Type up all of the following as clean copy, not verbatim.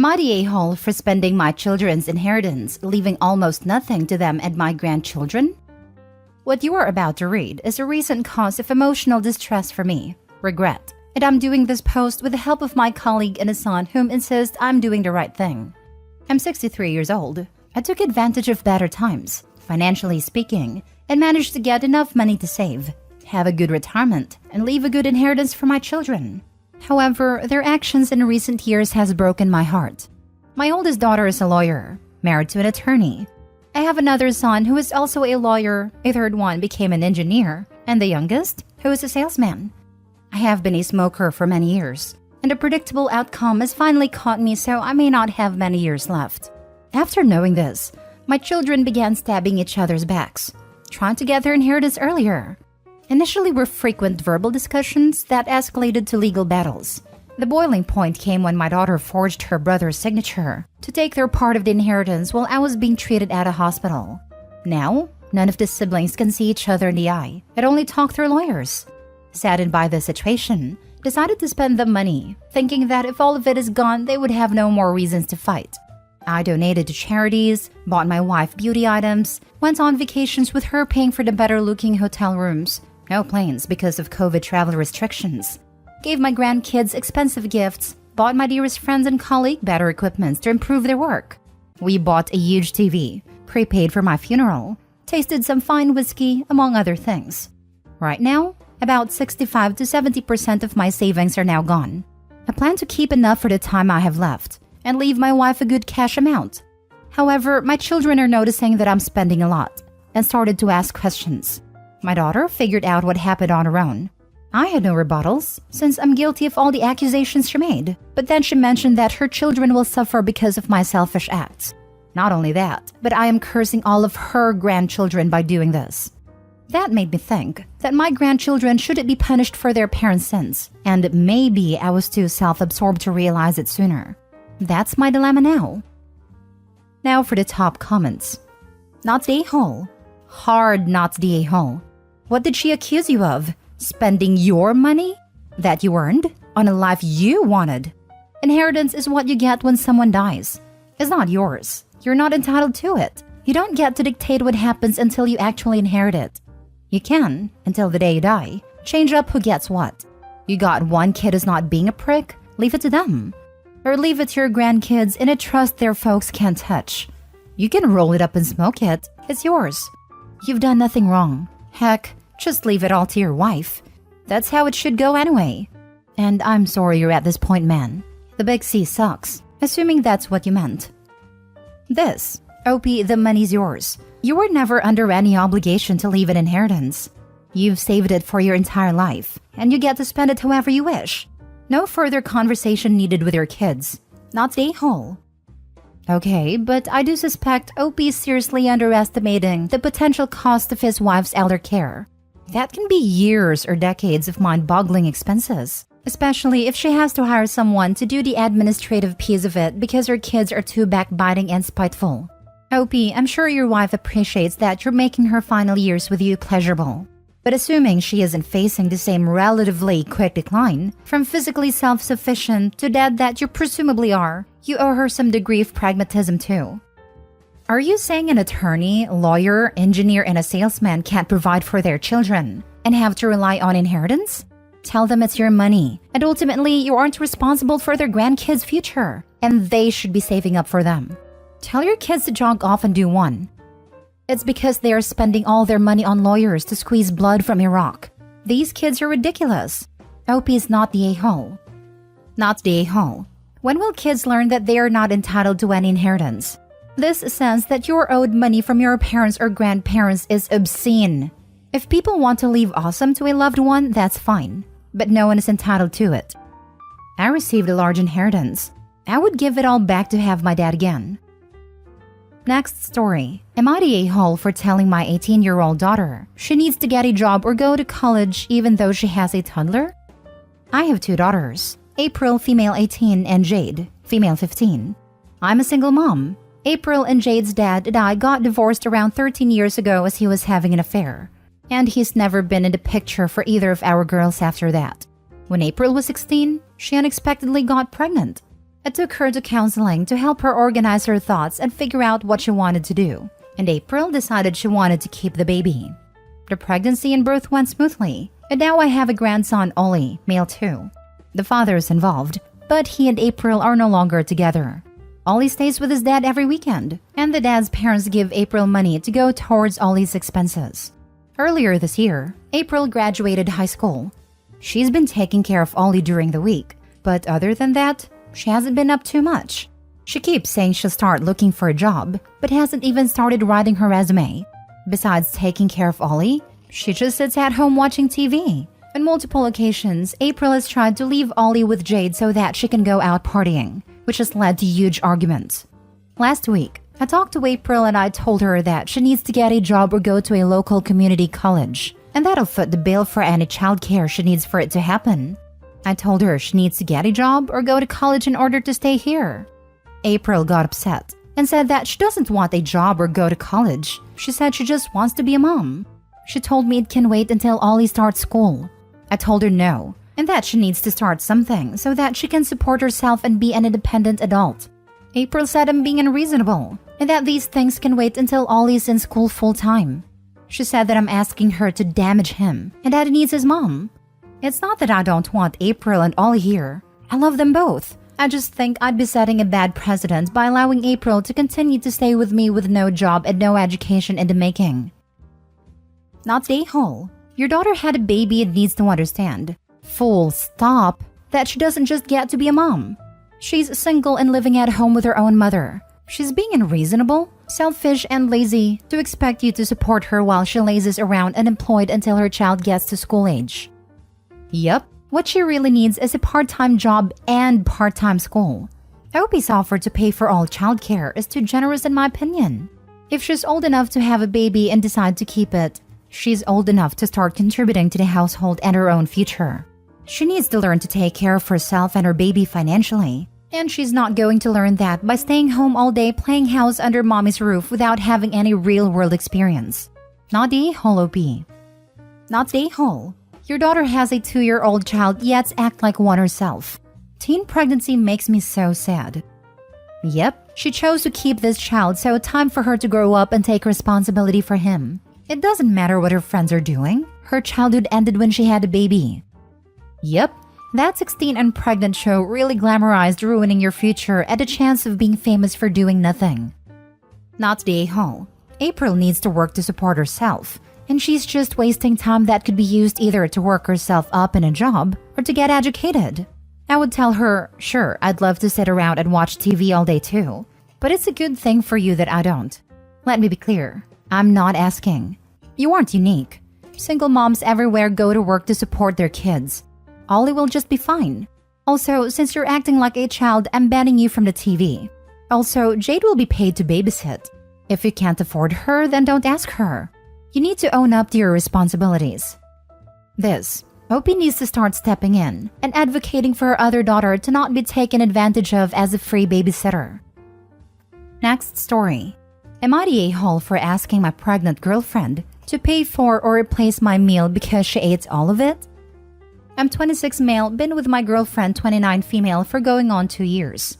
Am I the a-hole for spending my children's inheritance, leaving almost nothing to them and my grandchildren? What you are about to read is a recent cause of emotional distress for me, regret, and I'm doing this post with the help of my colleague and a son whom insists I'm doing the right thing. I'm 63 years old. I took advantage of better times, financially speaking, and managed to get enough money to save, have a good retirement, and leave a good inheritance for my children. However, their actions in recent years has broken my heart. My oldest daughter is a lawyer, married to an attorney. I have another son who is also a lawyer, a third one became an engineer, and the youngest, who is a salesman. I have been a smoker for many years, and a predictable outcome has finally caught me, so I may not have many years left. After knowing this, my children began stabbing each other's backs, trying to get their inheritance earlier. Initially were frequent verbal discussions that escalated to legal battles. The boiling point came when my daughter forged her brother's signature to take their part of the inheritance while I was being treated at a hospital. Now, none of the siblings can see each other in the eye and only talk through lawyers. Saddened by the situation, decided to spend the money, thinking that if all of it is gone, they would have no more reasons to fight. I donated to charities, bought my wife beauty items, went on vacations with her paying for the better-looking hotel rooms. No planes because of COVID travel restrictions. Gave my grandkids expensive gifts, bought my dearest friends and colleagues better equipment to improve their work. We bought a huge TV, prepaid for my funeral, tasted some fine whiskey, among other things. Right now, about 65 to 70% of my savings are now gone. I plan to keep enough for the time I have left and leave my wife a good cash amount. However, my children are noticing that I'm spending a lot and started to ask questions. My daughter figured out what happened on her own. I had no rebuttals, since I'm guilty of all the accusations she made. But then she mentioned that her children will suffer because of my selfish acts. Not only that, but I am cursing all of her grandchildren by doing this. That made me think that my grandchildren shouldn't be punished for their parents' sins, and maybe I was too self-absorbed to realize it sooner. That's my dilemma now. Now for the top comments. Not the a-hole. Hard not the a-hole. What did she accuse you of? Spending your money that you earned on a life you wanted? Inheritance is what you get when someone dies. It's not yours. You're not entitled to it. You don't get to dictate what happens until you actually inherit it. You can, until the day you die, change up who gets what. You got one kid who's not being a prick, leave it to them. Or leave it to your grandkids in a trust their folks can't touch. You can roll it up and smoke it. It's yours. You've done nothing wrong. Heck, just leave it all to your wife. That's how it should go anyway. And I'm sorry you're at this point, man. The big C sucks, assuming that's what you meant. This, OP, the money's yours. You were never under any obligation to leave an inheritance. You've saved it for your entire life, and you get to spend it however you wish. No further conversation needed with your kids. Not the a-hole. Okay, but I do suspect OP is seriously underestimating the potential cost of his wife's elder care. That can be years or decades of mind-boggling expenses, especially if she has to hire someone to do the administrative piece of it because her kids are too backbiting and spiteful. OP, I'm sure your wife appreciates that you're making her final years with you pleasurable. But assuming she isn't facing the same relatively quick decline, from physically self-sufficient to dead that you presumably are, you owe her some degree of pragmatism too. Are you saying an attorney, lawyer, engineer, and a salesman can't provide for their children and have to rely on inheritance? Tell them it's your money, and ultimately you aren't responsible for their grandkids' future, and they should be saving up for them. Tell your kids to jog off and do one. It's because they are spending all their money on lawyers to squeeze blood from Iraq. These kids are ridiculous. OP is not the a-hole. Not the a-hole. When will kids learn that they are not entitled to any inheritance? This sense that you're owed money from your parents or grandparents is obscene. If people want to leave awesome to a loved one, that's fine. But no one is entitled to it. I received a large inheritance. I would give it all back to have my dad again. Next story. Am I the a-hole for telling my 18-year-old daughter she needs to get a job or go to college even though she has a toddler? I have two daughters, April, female 18, and Jade, female 15. I'm a single mom. April and Jade's dad and I got divorced around 13 years ago as he was having an affair. And he's never been in the picture for either of our girls after that. When April was 16, she unexpectedly got pregnant. I took her to counseling to help her organize her thoughts and figure out what she wanted to do. And April decided she wanted to keep the baby. The pregnancy and birth went smoothly, and now I have a grandson, Ollie, male too. The father is involved, but he and April are no longer together. Ollie stays with his dad every weekend, and the dad's parents give April money to go towards Ollie's expenses. Earlier this year, April graduated high school. She's been taking care of Ollie during the week, but other than that, she hasn't been up too much. She keeps saying she'll start looking for a job, but hasn't even started writing her resume. Besides taking care of Ollie, she just sits at home watching TV. On multiple occasions, April has tried to leave Ollie with Jade so that she can go out partying, which has led to huge arguments. Last week, I talked to April and I told her that she needs to get a job or go to a local community college, and that'll foot the bill for any childcare she needs for it to happen. I told her she needs to get a job or go to college in order to stay here. April got upset and said that she doesn't want a job or go to college. She said she just wants to be a mom. She told me it can wait until Ollie starts school. I told her no, and that she needs to start something so that she can support herself and be an independent adult. April said I'm being unreasonable and that these things can wait until Ollie's in school full-time. She said that I'm asking her to damage him and that he needs his mom. It's not that I don't want April and Ollie here. I love them both. I just think I'd be setting a bad precedent by allowing April to continue to stay with me with no job and no education in the making. Not the a-hole. Your daughter had a baby and needs to understand, full stop, that she doesn't just get to be a mom. She's single and living at home with her own mother. She's being unreasonable, selfish, and lazy to expect you to support her while she lazes around unemployed until her child gets to school age. Yep, what she really needs is a part-time job and part-time school. I hope his offer to pay for all childcare is too generous in my opinion. If she's old enough to have a baby and decide to keep it, she's old enough to start contributing to the household and her own future. She needs to learn to take care of herself and her baby financially. And she's not going to learn that by staying home all day playing house under mommy's roof without having any real-world experience. Not the a-hole, OP. Not the a-hole. Your daughter has a 2-year-old child yet act like one herself. Teen pregnancy makes me so sad. Yep, she chose to keep this child, so time for her to grow up and take responsibility for him. It doesn't matter what her friends are doing. Her childhood ended when she had a baby. Yep, that 16 and Pregnant show really glamorized ruining your future and a chance of being famous for doing nothing. Not the a-hole. April needs to work to support herself, and she's just wasting time that could be used either to work herself up in a job or to get educated. I would tell her, sure, I'd love to sit around and watch TV all day too, but it's a good thing for you that I don't. Let me be clear, I'm not asking. You aren't unique. Single moms everywhere go to work to support their kids. Ollie will just be fine. Also, since you're acting like a child, I'm banning you from the TV. Also, Jade will be paid to babysit. If you can't afford her, then don't ask her. You need to own up to your responsibilities. Opie needs to start stepping in and advocating for her other daughter to not be taken advantage of as a free babysitter. Next story. Am I the a-hole for asking my pregnant girlfriend to pay for or replace my meal because she ate all of it? I'm 26 male, been with my girlfriend 29 female for going on 2 years.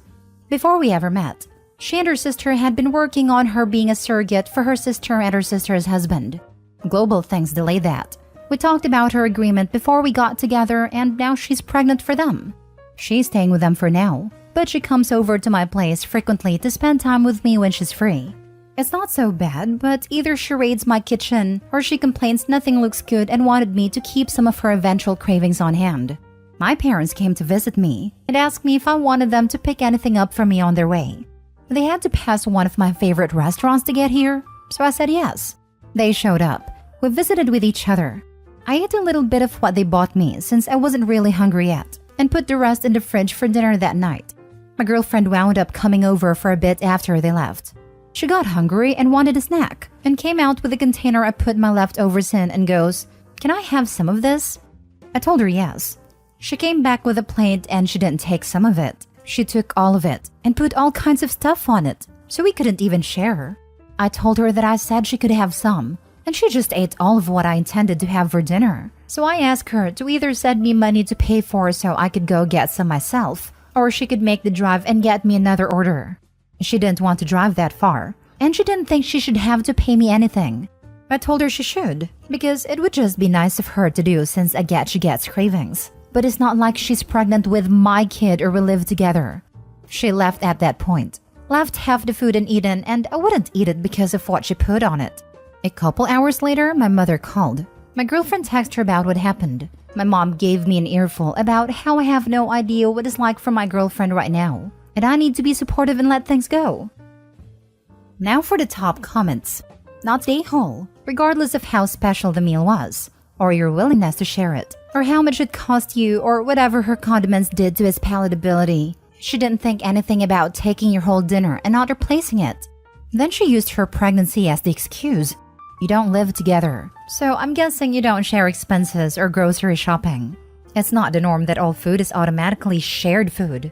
Before we ever met, she and her sister had been working on her being a surrogate for her sister and her sister's husband. Global things delayed that. We talked about her agreement before we got together and now she's pregnant for them. She's staying with them for now, but she comes over to my place frequently to spend time with me when she's free. It's not so bad, but either she raids my kitchen or she complains nothing looks good and wanted me to keep some of her eventual cravings on hand. My parents came to visit me and asked me if I wanted them to pick anything up for me on their way. They had to pass one of my favorite restaurants to get here, so I said yes. They showed up. We visited with each other. I ate a little bit of what they bought me since I wasn't really hungry yet, and put the rest in the fridge for dinner that night. My girlfriend wound up coming over for a bit after they left. She got hungry and wanted a snack, and came out with a container I put my leftovers in and goes, "Can I have some of this?" I told her yes. She came back with a plate and she didn't take some of it. She took all of it and put all kinds of stuff on it, so we couldn't even share. I told her that I said she could have some, and she just ate all of what I intended to have for dinner. So I asked her to either send me money to pay for so I could go get some myself, or she could make the drive and get me another order. She didn't want to drive that far, and she didn't think she should have to pay me anything. I told her she should, because it would just be nice of her to do since I get she gets cravings. But it's not like she's pregnant with my kid or we live together. She left at that point. Left half the food uneaten, and I wouldn't eat it because of what she put on it. A couple hours later, my mother called. My girlfriend texted her about what happened. My mom gave me an earful about how I have no idea what it's like for my girlfriend right now, and I need to be supportive and let things go. Now for the top comments. Not the a-hole, regardless of how special the meal was, or your willingness to share it, or how much it cost you, or whatever her condiments did to his palatability. She didn't think anything about taking your whole dinner and not replacing it. Then she used her pregnancy as the excuse. You don't live together, so I'm guessing you don't share expenses or grocery shopping. It's not the norm that all food is automatically shared food.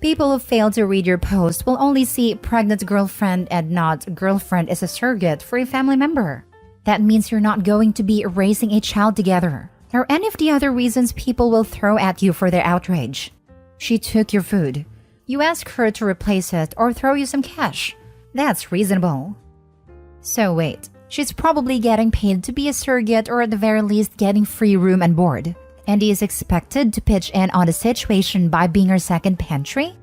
People who fail to read your post will only see pregnant girlfriend and not girlfriend as a surrogate for a family member. That means you're not going to be raising a child together, or any of the other reasons people will throw at you for their outrage. She took your food. You ask her to replace it or throw you some cash. That's reasonable. So wait, she's probably getting paid to be a surrogate or at the very least getting free room and board. And he is expected to pitch in on the situation by being her second pantry?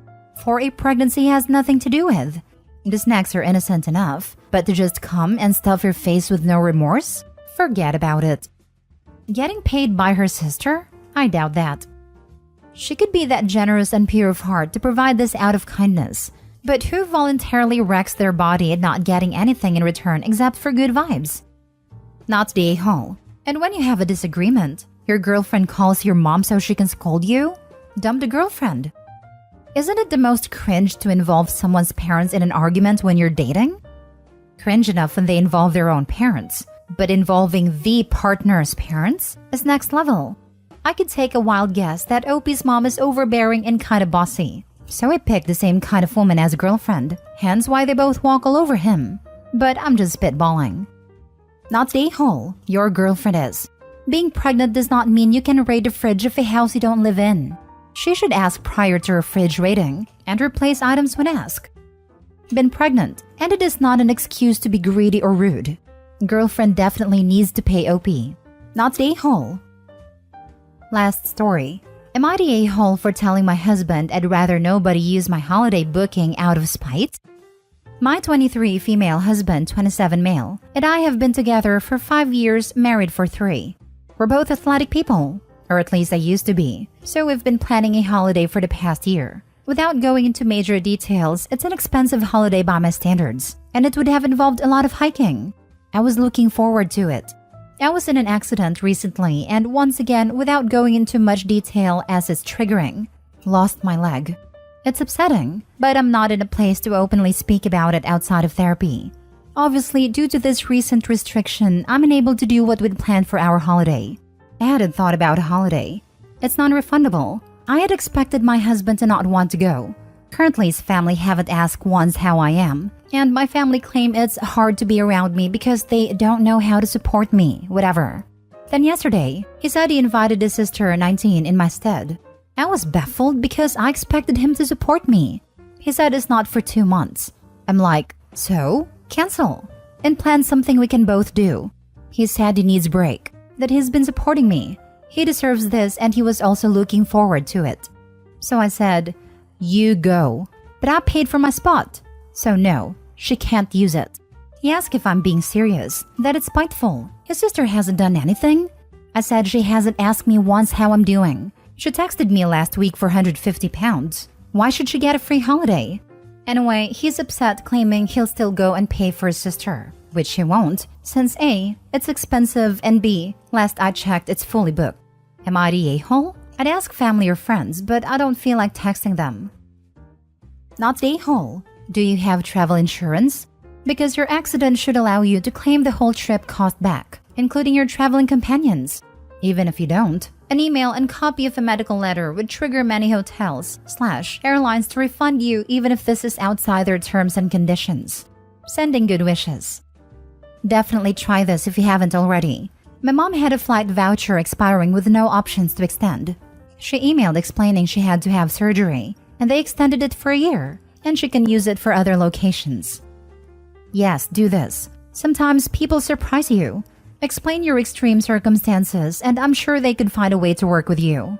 For a pregnancy he has nothing to do with. The snacks are innocent enough, but to just come and stuff your face with no remorse? Forget about it. Getting paid by her sister? I doubt that. She could be that generous and pure of heart to provide this out of kindness, but who voluntarily wrecks their body and not getting anything in return except for good vibes? Not the a-hole. And when you have a disagreement, your girlfriend calls your mom so she can scold you? Dump the girlfriend. Isn't it the most cringe to involve someone's parents in an argument when you're dating? Cringe enough when they involve their own parents, but involving the partner's parents is next level. I could take a wild guess that Opie's mom is overbearing and kind of bossy, so I picked the same kind of woman as a girlfriend, hence why they both walk all over him. But I'm just spitballing. Not the a-hole, your girlfriend is. Being pregnant does not mean you can raid the fridge of a house you don't live in. She should ask prior to her fridge raiding and replace items when asked. Been pregnant, and it is not an excuse to be greedy or rude. Girlfriend definitely needs to pay OP. Not the a-hole. Last story. Am I the a-hole for telling my husband I'd rather nobody use my holiday booking out of spite? My 23 female husband, 27 male, and I have been together for 5 years, married for 3. We're both athletic people, or at least I used to be, so we've been planning a holiday for the past year. Without going into major details, it's an expensive holiday by my standards, and it would have involved a lot of hiking. I was looking forward to it. I was in an accident recently, and once again, without going into much detail as it's triggering, lost my leg. It's upsetting, but I'm not in a place to openly speak about it outside of therapy. Obviously, due to this recent restriction, I'm unable to do what we'd planned for our holiday. I hadn't thought about a holiday. It's non-refundable. I had expected my husband to not want to go. Currently, his family haven't asked once how I am, and my family claim it's hard to be around me because they don't know how to support me, whatever. Then yesterday, he said he invited his sister, 19, in my stead. I was baffled because I expected him to support me. He said it's not for 2 months. I'm like, so? Cancel and plan something we can both do. He said he needs break, that he's been supporting me. He deserves this and he was also looking forward to it. So I said, you go. But I paid for my spot. So no, she can't use it. He asked if I'm being serious, that it's spiteful. His sister hasn't done anything. I said she hasn't asked me once how I'm doing. She texted me last week for £150. Why should she get a free holiday? Anyway, he's upset, claiming he'll still go and pay for his sister, which he won't, since A, it's expensive, and B, last I checked, it's fully booked. Am I the a-hole? I'd ask family or friends, but I don't feel like texting them. Not the a-hole. Do you have travel insurance? Because your accident should allow you to claim the whole trip cost back, including your traveling companions. Even if you don't, an email and copy of a medical letter would trigger many hotels/airlines to refund you even if this is outside their terms and conditions. Sending good wishes. Definitely try this if you haven't already. My mom had a flight voucher expiring with no options to extend. She emailed explaining she had to have surgery. and they extended it for a year, and she can use it for other locations. Yes, do this. Sometimes people surprise you. Explain your extreme circumstances, and I'm sure they could find a way to work with you.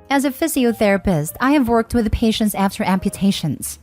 As a physiotherapist, I have worked with patients after amputations,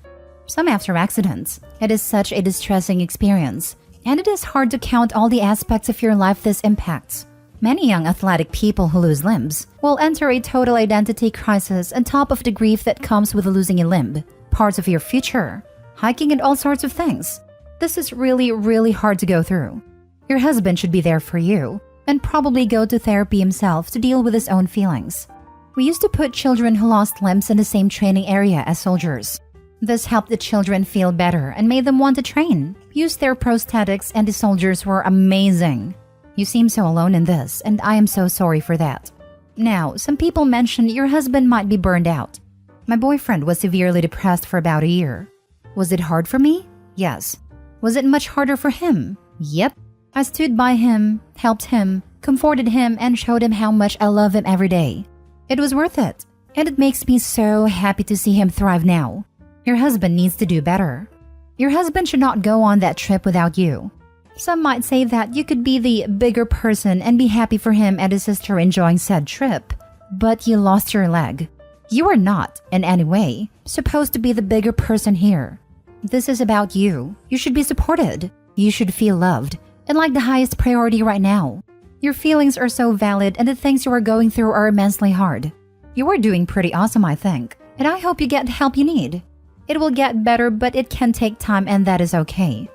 some after accidents. It is such a distressing experience, and it is hard to count all the aspects of your life this impacts. Many young athletic people who lose limbs will enter a total identity crisis on top of the grief that comes with losing a limb, parts of your future, hiking, and all sorts of things. This is really, really hard to go through. Your husband should be there for you, and probably go to therapy himself to deal with his own feelings. We used to put children who lost limbs in the same training area as soldiers. This helped the children feel better and made them want to train, use their prosthetics, and the soldiers were amazing. You seem so alone in this, and I am so sorry for that. Now, some people mention your husband might be burned out. My boyfriend was severely depressed for about a year. Was it hard for me? Yes. Was it much harder for him? Yep. I stood by him, helped him, comforted him, and showed him how much I love him every day. It was worth it, and it makes me so happy to see him thrive now. Your husband needs to do better. Your husband should not go on that trip without you. Some might say that you could be the bigger person and be happy for him and his sister enjoying said trip, but you lost your leg. You are not, in any way, supposed to be the bigger person here. This is about you. You should be supported. You should feel loved, and like the highest priority right now. Your feelings are so valid, and the things you are going through are immensely hard. You are doing pretty awesome, I think, and I hope you get the help you need. It will get better, but it can take time, and that is okay.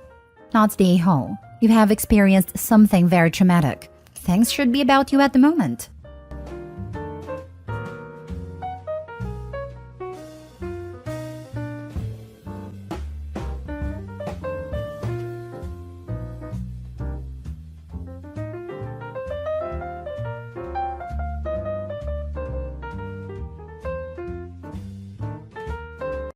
Not the a-hole. You have experienced something very traumatic. Things should be about you at the moment.